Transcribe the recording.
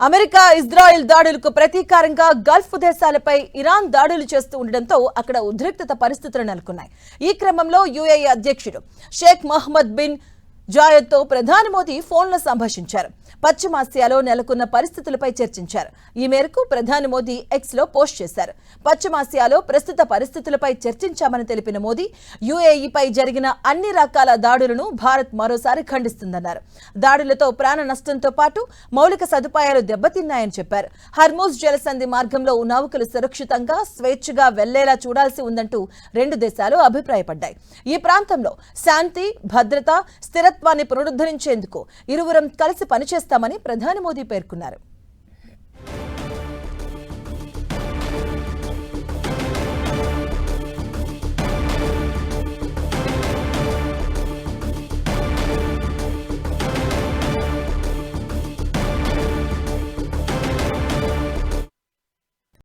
America Israel దాడులకు ప్రతీకారంగా Gulf దేశాలపై Iran దాడులు చేస్తూ ఉండడంతో అక్కడ ఉద్రిక్తత పరిస్థితులు నెలకొన్నాయి. ఈ క్రమంలో యుఏఈ అధ్యక్షుడు షేక్ మహమ్మద్ బిన్ జాయద్తో ప్రధాని మోదీ ఫోన్లో సంభాషించారు. పశ్చిమాసియాలో నెలకొన్న పరిస్థితులపై చర్చించారు. ఈ మేరకు ప్రధాని మోదీ ఎక్స్లో పోస్ట్ చేశారు. పశ్చిమాసియాలో ప్రస్తుత పరిస్థితులపై చర్చించామని తెలిపిన మోదీ యుఏఈపై జరిగిన అన్ని రకాల దాడులను భారత్ మరోసారి ఖండిస్తుందన్నారు. దాడులతో ప్రాణ నష్టంతో పాటు మౌలిక సదుపాయాలు దెబ్బతిన్నాయని చెప్పారు. హర్మూజ్ జలసంధి మార్గంలో నౌకలు సురక్షితంగా స్వేచ్ఛగా వెళ్లేలా చూడాల్సి ఉందంటూ రెండు దేశాలు అభిప్రాయపడ్డాయి. ఈ ప్రాంతంలో శాంతి, భద్రత, స్థిరత్వాన్ని పునరుద్ధరించేందుకు ఇరువురం కలిసి పనిచేస్తామని ప్రధాని మోదీ పేర్కొన్నారు.